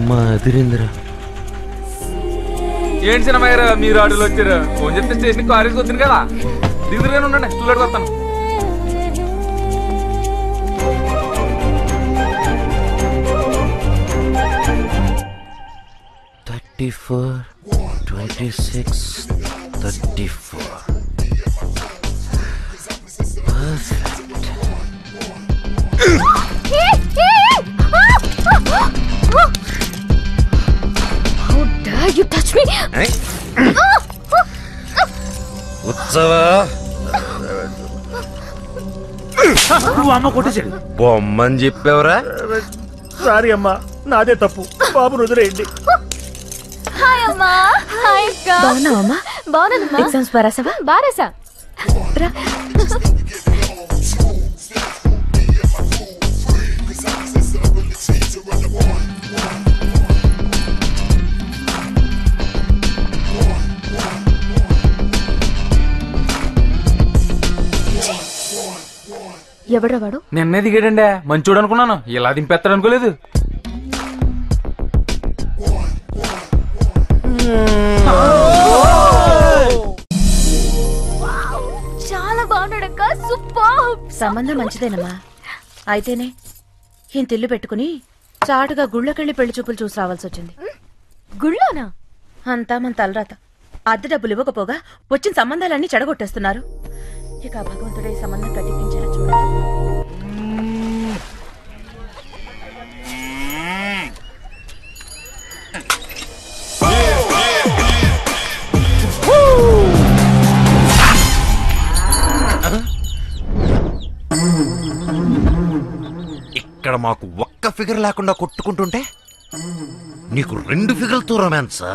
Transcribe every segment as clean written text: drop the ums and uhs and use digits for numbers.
అమ్మా అదిరిందిరా. ఏంటి సినిమా గారు మీరు ఆటోలో వచ్చారు? ఫోన్ చెప్తే స్టేషన్ కాలేజ్కి వచ్చింది కదా, దిగుదురుగానే ఉండండి, స్టూలెట్కి వస్తాను. You touch me? ఉత్సవా నువ్వు అమ్మ కొట్టేసాడు. బొమ్మని చెప్పావురా? సారీ అమ్మా, నాదే తప్పు. బాబుని వదిలేయండి. హాయ్ అమ్మా. హాయ్ అక్క. బాగున్నావమ్మా? బాగున్నానమ్మా. ఎగ్జామ్స్ బారాసావా? బారాసా. రా. ఎవడ్రా వాడు? నిన్నే దిగాడండి, మంచోడు అనుకున్నాను, ఇలా దింపేస్తాడు అనుకోలేదు. చాలా బాగున్నాడక్క. సూపర్. సంబంధం మంచిదేనమ్మా. అయితేనే ఈయన తిల్లు పెట్టుకుని చాటుగా గుళ్ళకెళ్ళి పెళ్లి చూపులు చూసి రావాల్సి వచ్చింది. గుళ్ళోనా? అంతా మన తలరాత. అద్దె డబ్బులు ఇవ్వకపోగా వచ్చిన సంబంధాలన్నీ చెడగొట్టేస్తున్నారు. ఇక భగవంతుడే ఈ సంబంధం కట్టించారా చూడాలి. ఇక్కడ మాకు ఒక్క ఫిగర్ లేకుండా కొట్టుకుంటుంటే నీకు 2 ఫిగర్లతో రొమాన్సా?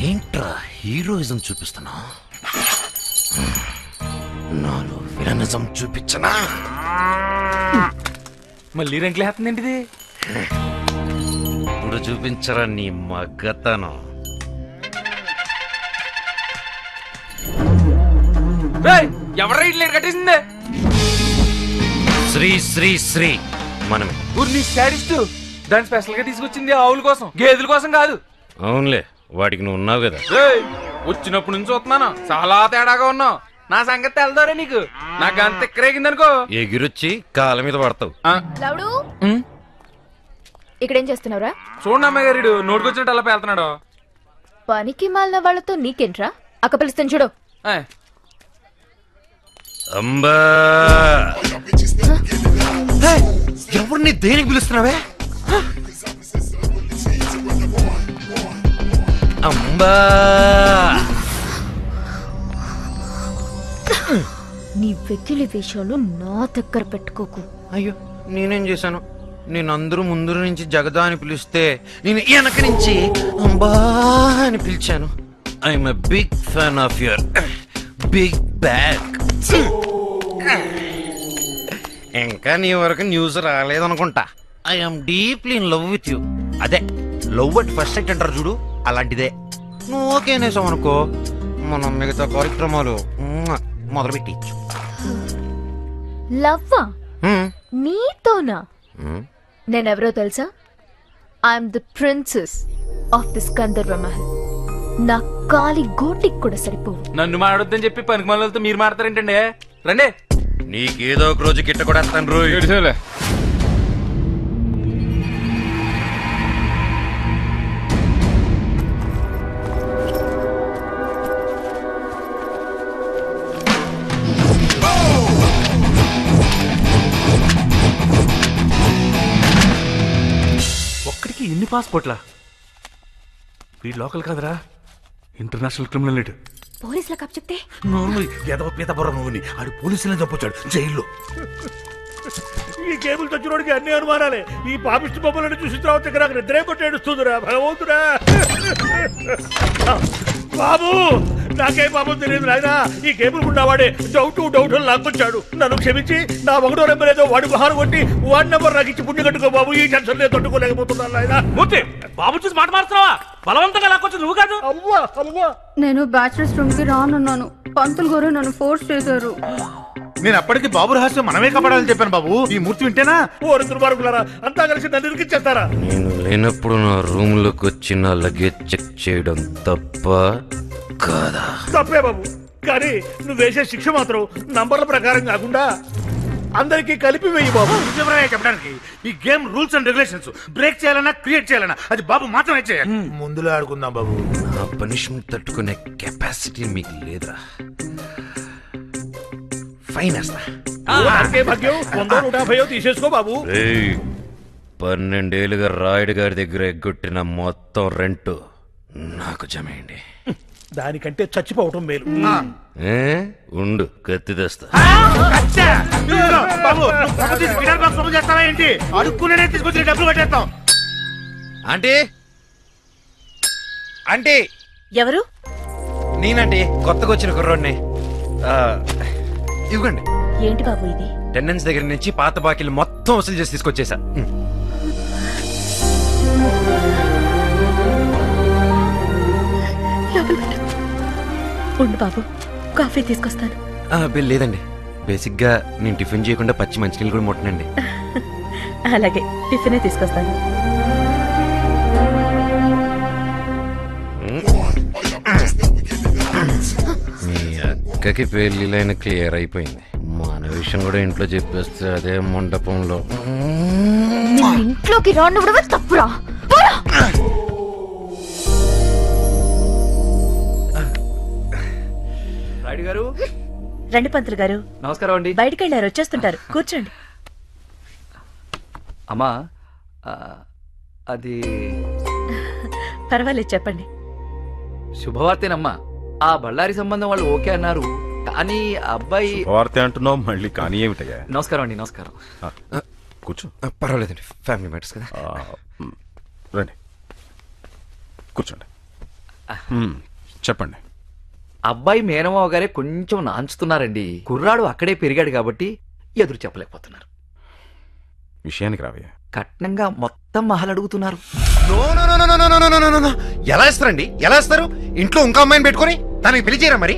ఏంట్రా హీరోయిజం చూపిస్తున్నా? నాలో విలనిజం చూపించనా? మళ్ళీ రెంట్లు వేస్తుందేంటిది? ఇప్పుడు చూపించరా నీ మగతనం. ఎవరు ఇట్లా కట్టేసిందే? శ్రీ శ్రీ శ్రీ మనమే. నీ స్టాడిస్ట్ దాన్ని స్పెషల్ గా తీసుకొచ్చింది ఆవుల కోసం, గేదెల కోసం కాదు. అవునులే, వాటికి నువ్వు ఉన్నావు కదా. వచ్చినప్పుడు నుంచి చూస్తున్నాను, చాలా తేడాగా ఉన్నావు. నా సంగతి తెలదారే నీకు? నాకు అంత ఎక్కరేగిందనుకో, ఎగిరొచ్చి కాళ్ళ మీద పడతావు. లవుడు, ఇక్కడేం చేస్తున్నావురా? చూడండి అమ్మాయి గారు, నోటుకొచ్చినట్టు అలా పేలుతున్నాడు. పనికి మాలిన వాళ్ళతో నీకేంట్రా? అక్క పిలుస్తాను చూడు. అంబా, ఎవరిని దేనికి పిలుస్తున్నావే? అంబా, నీ వెకిలి వేషాలు నా దగ్గర పెట్టుకోకు. అయ్యో నేనేం చేశాను? నేను అందరూ ముందు నుంచి జగదా అని పిలిస్తే నేను వెనక నుంచి అంబా అని పిలిచాను. I'm a big fan of your big bag. ఇంకా నీ వరకు న్యూస్ రాలేదనుకుంటా. I'm deeply in love with you. అదే లవ్ అట్ ఫస్ట్ సైట్ అంటారు చూడు, అలాంటిదే. నువ్వు ఓకే అనేసావు అనుకో, మనం మిగతా కార్యక్రమాలు మొదలుపెట్టచ్చు. లవ్వా? నీతోనా? నేనెవరో తెలుసా? I'm the princess of this Gandharva Mahal. నా కాలి గోటికి కూడా సరిపోవు. నన్ను మాడొద్దని చెప్పి పనికి మనలతో మీరు మాడతారేంటండి? రండి, నీకేదో ఒక రోజు గిట్ట కూడా వస్తాను రోజు. ఒక్కడికి ఎన్ని పాస్పోర్ట్లా? వీడు లోకల్ కాదురా, ఇంటర్నేషనల్ క్రిమినల్ లీడ్. పోలీసులకు అప్ చెప్తే ఎదవ పీత బుర్ర నువ్వుని ఆడు పోలీసులే చంపొచ్చాడు జైల్లో. ఈ కేబుల్ తెచ్చినోడికి అన్ని అనుమానాలే. ఈ పాపిష్టి బొమ్మలను చూసిన తర్వాత నాకు నిద్రే కొట్టి ఏడుస్తుందిరా భగవంతుడా. బాబు, నాకేం పాపం తెలియదు నాయన. ఈ కేబుల్ ఉన్నవాడే డౌట్ లాక్కొచ్చాడు. నన్ను క్షమించి నా 1వ నెంబర్ ఏదో వాడి గుహారు కొట్టి 1 నెంబర్ నాకు ఇచ్చి పుణ్య కట్టుకో బాబు. ఈ టెన్షన్ నేను తట్టుకోలేకపోతున్నాను నాయన. బాబు చూసి మాట మారుతున్నావా? బలవంతంగా లాక్కొచ్చి నువ్వు కాదు. అవ్వా అవ్వా, నేను బ్యాచిలర్స్ రూమ్ కి రానున్నాను. పంతులు గారు నన్ను ఫోర్స్ చేశారు. నేను అప్పటికి బాబు రహస్యం మనమే కాపాడాలని చెప్పాను బాబు. ఈ మూర్తి వింటేనా? ఓ దుర్మార్గులారా, అంతా కలిసి నన్ను ఇరికిచ్చేస్తారా? నేను లేనప్పుడు నా రూమ్ లోకి వచ్చి నా లగేజ్ చెక్ చేయడం తప్ప కాదా? తప్పే బాబు, కానీ నువ్వు వేసే శిక్ష మాత్రం నంబర్ల ప్రకారం కాకుండా అందరికీ కలిపి వెయ్యి బాబు. చెప్పడానికి ఈ game rules and regulations break చేయాలన్నా క్రియేట్ చేయాలన్నా అది బాబు మాత్రమే చేయాలి. ముందులో ఆడుకుందాం బాబు. నా పనిష్మెంట్ తట్టుకునే కెపాసిటీ మీకు లేదురా. ఫైన్ వేస్తా. భాగ్యం 100-150 తీసేసుకో బాబు. 12 ఏళ్ళుగా రాయుడు గారి దగ్గర ఎగ్గొట్టిన మొత్తం రెంట్ నాకు జమేయండి. దానికంటే చచ్చిపోవటం మేలు. ఉండు, కత్తి తెస్తా. బాబు చేస్తావా ఏంటి? అడుక్కునే తీసుకొచ్చి డబ్బులు కట్టేస్తాం. Aunty, aunty. ఎవరు? నేనండి, కొత్తగా వచ్చిన కుర్రోడ్ని. ఇవ్వండి. ఏంటి బాబు ఇది? టెండెన్స్ దగ్గర నుంచి పాత బాకీలు మొత్తం వసూలు చేసి తీసుకొచ్చేసా. ఉండు బాబు, కాఫీ తీసుకొస్తాను. బిల్ లేదండి. బేసిక్ గా నేను టిఫిన్ చేయకుండా పచ్చి మంచినీళ్ళు కూడా ముట్టనండి. అలాగే, టిఫినే తీసుకొస్తాను. మీ అక్కకి పెళ్లిలైన క్లియర్ అయిపోయింది. మన విషయం కూడా ఇంట్లో చెప్పేస్తే అదే మండపంలో. ఇంట్లోకి రానివ్వడమే తప్పురా. రాయుడు గారు. రండి పంతులు గారు. నమస్కారం అండి. బయటికి వెళ్ళారు, వచ్చేస్తుంటారు. కూర్చోండి. అమ్మా, అది పర్వాలేదు, చెప్పండి. శుభవార్తేనమ్మా. ఆ బళ్ళారి సంబంధం వాళ్ళు ఓకే అన్నారు, కానీ అబ్బాయి. వార్త అంటున్నావు మళ్ళీ, కానీ ఏమిటయ్యా? నమస్కారం అండి. నమస్కారం. కూర్చో. పర్వాలేదండి, ఫ్యామిలీ మ్యాటర్స్ కదా. రండి, కూర్చోండి. చెప్పండి. అబ్బాయి మేనమావ గారే కొంచెం నాంచుతున్నారండి. కుర్రాడు అక్కడే పెరిగాడు కాబట్టి ఎదురు చెప్పలేకపోతున్నారు. విషయానికి రావయ్యా. కట్నంగా మొత్తం మహల్ అడుగుతున్నారు. ఎలా ఇస్తారండి? ఎలా ఇస్తారు? ఇంట్లో ఇంకో అమ్మాయిని పెట్టుకొని తనకి పెళ్లి చేయరా మరి?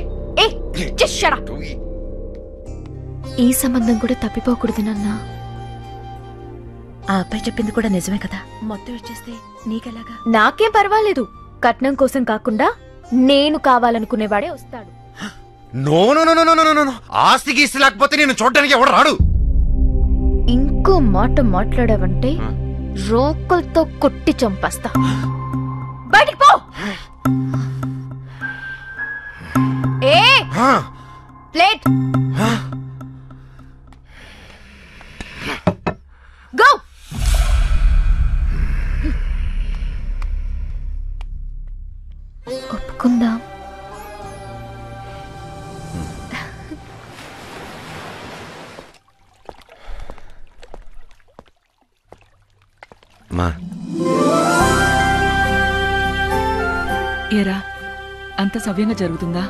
ఈ సంబంధం కూడా తప్పిపోకూడదు నాన్న. ఆ అబ్బాయి చెప్పింది కూడా నిజమే కదా. మొత్తం ఇచ్చేస్తే నీకెలాగా? నాకేం పర్వాలేదు. కట్నం కోసం కాకుండా నేను కావాలనుకునేవాడే వస్తాడు. No no no no no no. ఆస్తి గీస్తి లేకపోతే నేను చూడడానికి ఎవడు రాడు. ఇంకో మాట మాట్లాడావంటే రోకల్తో కొట్టి చంపేస్తా. బయటికి పో. ఏ ప్లేట్ గో. ఒప్పుకుందాం. మా ఏరా, అంత సవ్యంగా జరుగుతుందా?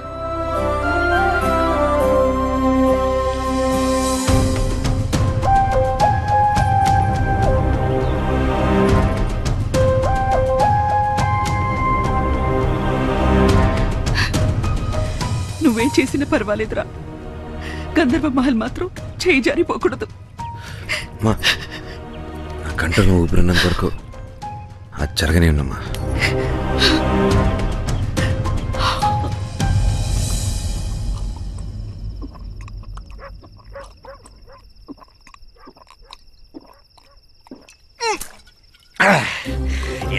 నువ్వేం చేసినా పర్వాలేదురా. గంధర్వ మహల్ మాత్రం చేయి జారిపోకూడదు. మా నా కంటను ఊపిరినంత వరకు అది జరగనే ఉన్నమ్మా.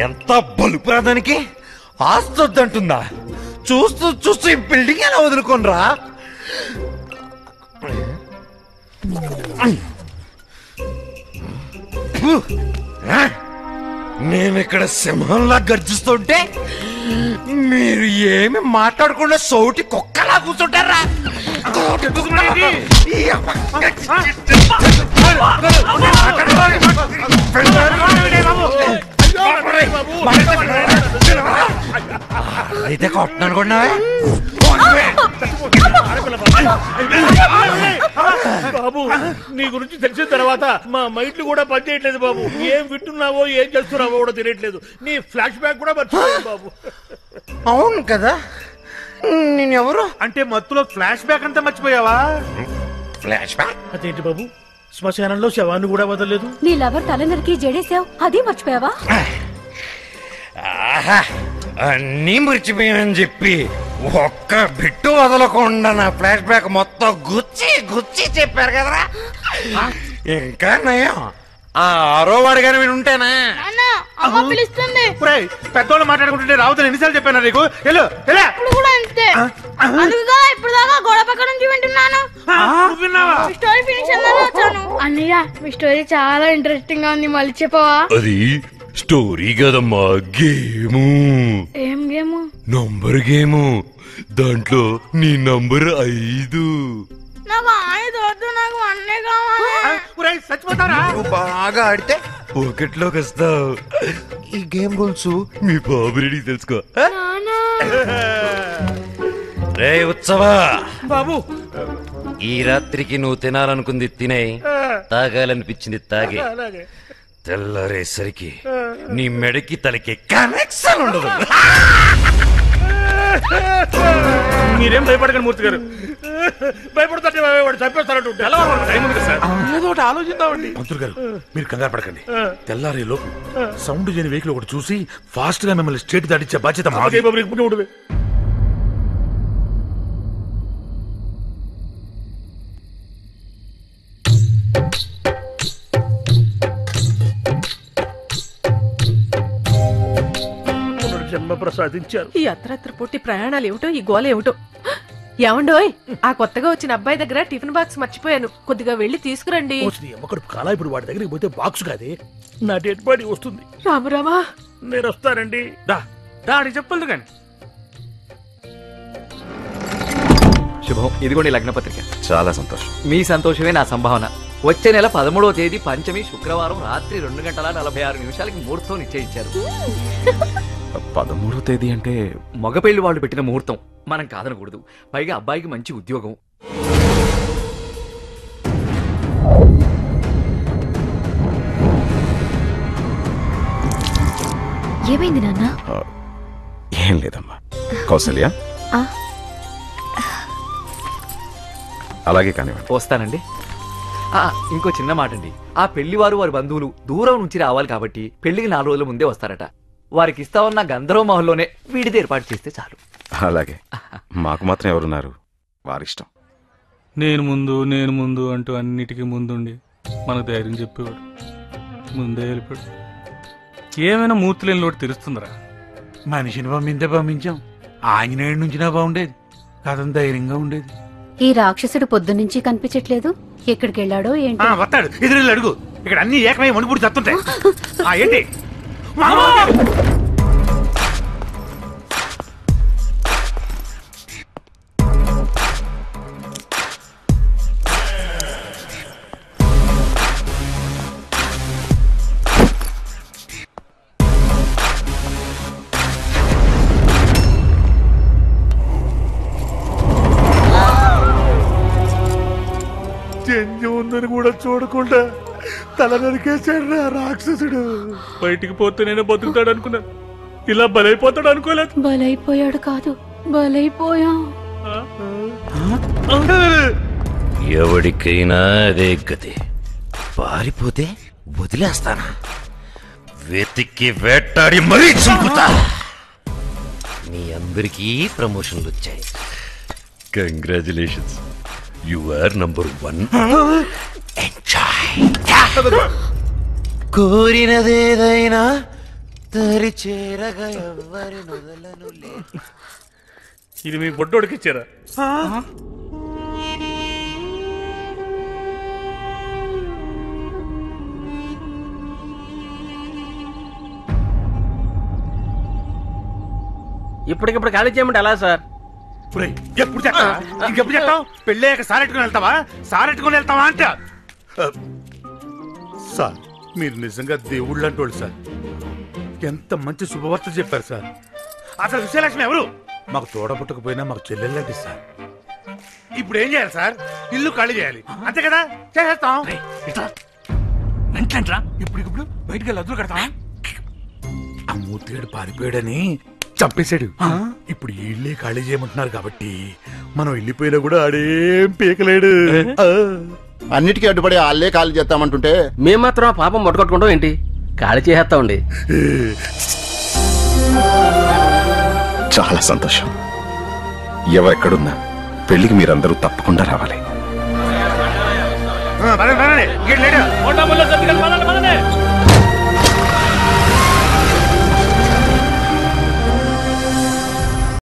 ఎంత బలుపురాదానికి ఆస్తొద్దంటుందా? చూస్తూ చూస్తూ ఈ బిల్డింగ్ ఎలా వదులుకోనరా? నేను ఇక్కడ సింహంలా గర్జిస్తుంటే మీరు ఏమి మాట్లాడకుండా సౌటి కుక్కలా కూర్చుంటారా? అయితే కొట్టను అనుకున్నావే. బాబు నీ గురించి తెలిసిన తర్వాత మా మైండ్లు కూడా పనిచేయట్లేదు బాబు. ఏం వింటున్నావో ఏం చేస్తున్నావో కూడా తెలియట్లేదు. నీ ఫ్లాష్ బ్యాక్ కూడా మర్చిపోయాను బాబు. అవును కదా, నేనెవరు అంటే మత్తులో ఫ్లాష్ బ్యాక్ అంతా మర్చిపోయావా? ఫ్లాష్ బ్యాక్ అదేంటి బాబు, శ్మశానంలో శవాన్ని కూడా వదలలేదు. నీ లవర్ తల నరికి జడేసావు, అది మర్చిపోయావా? అన్నీ మర్చిపోయానని చెప్పి ఒక్క బిట్టు వదలకుండా నా ఫ్లాష్ బ్యాక్ మొత్తం గుచ్చి గుచ్చి చెప్పారు కదరా. ఇంకా నయం ఆ ఆరో వాడిగానే విని ఉంటేనా. పిలుస్తుంది. పెద్దోళ్ళు మాట్లాడుకుంటుంటే రావుతాను ఎన్నిసార్లు చెప్పాను నీకు? ఇప్పుడు దాకా గోడ పక్క నుంచి వింటున్నాను. స్టోరీ ఫినిష్ వచ్చాను. అన్నయ్య మీ స్టోరీ చాలా ఇంట్రెస్టింగ్ గా ఉంది, మళ్ళీ చెప్పవా? అది స్టోరీ కదమ్మా, గేము. ఏం గేము? Number game. దాంట్లో నీ నంబర్ 5. నాకు 5 వద్దు, నాకు 1 కావాలి. చచ్చిపోతారా? నువ్వు బాగా ఆడితే ఒకటిలోకి వస్తావు. ఈ గేమ్ రూల్స్ మీ బాబు రెడీ తెలుసుకో. రే ఉత్సవా బాబు, ఈ రాత్రికి నువ్వు తినాలనుకుంది తినే, తాగాలనిపించింది తాగే. అలాగే తెల్లారేసరికి నీ మెడకి తలకి కనెక్షన్ ఉండదు. మీరేం భయపడకండి మూర్తి గారు. భయపడతాడు, చంపేస్తాడు. ఏదో ఒకటి ఆలోచిద్దామండి. మంత్రులు గారు మీరు కంగారు పడకండి. తెల్లారే లోపు సౌండ్ చేయని వెహికల్ ఒకటి చూసి ఫాస్ట్ గా మిమ్మల్ని స్టేట్ దాటించే బాధ్యత మాది. జన్మ ప్రసాదించారు. ఈ అర్ధరాత్రి పూర్తి ప్రయాణాలు ఏమిటో, ఈ గోల ఏమిటో. ఏమండోయ్, ఆ కొత్తగా వచ్చిన అబ్బాయి దగ్గర టిఫిన్ బాక్స్ మర్చిపోయాను, కొద్దిగా వెళ్ళి తీసుకురండి. ఒకటి కాలా ఇప్పుడు వాడి దగ్గరికి పోతే బాక్స్ కాదే, నా డెడ్ బాడీ వస్తుంది. రామరామా, నేను వస్తానండి. దాడి చెప్పదు కానీ. శుభం, ఇదిగోండి లగ్నపత్రిక. చాలా సంతోషం. మీ సంతోషమే నా సంభావన. వచ్చే నెల 13వ తేదీ పంచమి శుక్రవారం రాత్రి 2:46 ముహూర్తం నిశ్చయించారు. 13వ తేదీ అంటే మగపెళ్లి వాళ్ళు పెట్టిన ముహూర్తం, మనం కాదనకూడదు. పైగా అబ్బాయికి మంచి ఉద్యోగం. ఏమైంది నాన్న? ఏం లేదమ్మా. కౌసల్య అలాగే కానివ్వండి. వస్తానండి. ఇంకో చిన్న మాట అండి, ఆ పెళ్లివారు వారి బంధువులు దూరం నుంచి రావాలి కాబట్టి పెళ్లికి 4 రోజుల ముందే వస్తారట. వారికి ఇస్తామన్న గంధర్వ మహల్లోనే వీడిది ఏర్పాటు చేస్తే చాలు. అలాగే, మాకు మాత్రం ఎవరున్నారు, వారిష్టం. నేను ముందు అంటూ అన్నిటికీ ముందుండి మనకు ధైర్యం చెప్పేవాడు. ముందే వెళ్ళిపోయాడు. ఏమైనా మూర్తులేని లోటు తెలుస్తుందిరా. మనిషిని పంపిందే పంపించాం, ఆంజనేయుడి నుంచినా బాగుండేది, కథం ధైర్యంగా ఉండేది. ఈ రాక్షసుడు పొద్దున్నుంచి కనిపించట్లేదు, ఎక్కడికి వెళ్ళాడో ఏంటి? వస్తాడు, ఎదురు అడుగు. ఇక్కడ అన్ని ఏకమై వణుకుడు చస్తుంటాయి. ఏంటి జంజి ఉందని కూడా చూడకుండా తల నరికేశాడు రాక్షసుడు. బయటికి పోతే నేను బతుకుతాడు అనుకున్నాను, ఇలా బలైపోతాడు అనుకోలేదు. బలైపోయాడు కాదు, బలైపోయాం. ఎవడికైనా అదే గతి. పారిపోతే వదిలేస్తానా, వెతికి వేటాడి మరీ చంపుతా. మీ అందరికీ ప్రమోషన్లు వచ్చాయి. Congratulations, you are number 1. కోరినదేదైనా తరి చేరగా ఎవరి నొదలను. ఇది మీ బొడ్డోడికి ఇచ్చారా? ఇప్పటికిప్పుడు ఖాళీ చేయమంటే ఎలా సార్? ఎప్పుడు చెప్తావా? ఇంకెప్పుడు చెప్తావు? పెళ్ళాక సారెట్టుకుని వెళ్తావా? సారెట్టుకుని వెళ్తావా అంట. సార్, మీరు నిజంగా దేవుళ్ళు అంటోళ్ళు సార్. ఎంత మంచి శుభవార్త చెప్పారు సార్. అసలు విజయలక్ష్మి ఎవరు? మాకు తోడబుట్టకపోయినా మాకు చెల్లెళ్ళండి సార్. ఇప్పుడు ఏం చేయాలి సార్? ఇల్లు ఖాళీ చేయాలి అంతే కదా చేసేస్తాం. వెంటరా ఇప్పుడు బయటికి వెళ్ళి అదులు కడతా. ఆ మూతిగాడు పారిపోయాడని చంపేశాడు. ఇప్పుడు ఇల్లే ఖాళీ చేయమంటున్నారు కాబట్టి మనం వెళ్ళిపోయినా కూడా ఆడేం పీకలేడు. అన్నిటికీ అడ్డుపడి వాళ్ళే ఖాళీ చేస్తామంటుంటే మేము మాత్రం ఆ పాపం మొట్టగొట్టుకుంటాం ఏంటి? ఖాళీ చేసేస్తామండి. చాలా సంతోషం. ఎవరెక్కడున్నా పెళ్లికి మీరందరూ తప్పకుండా రావాలి. పదండి, పదండి. ఇంకేం లేటు.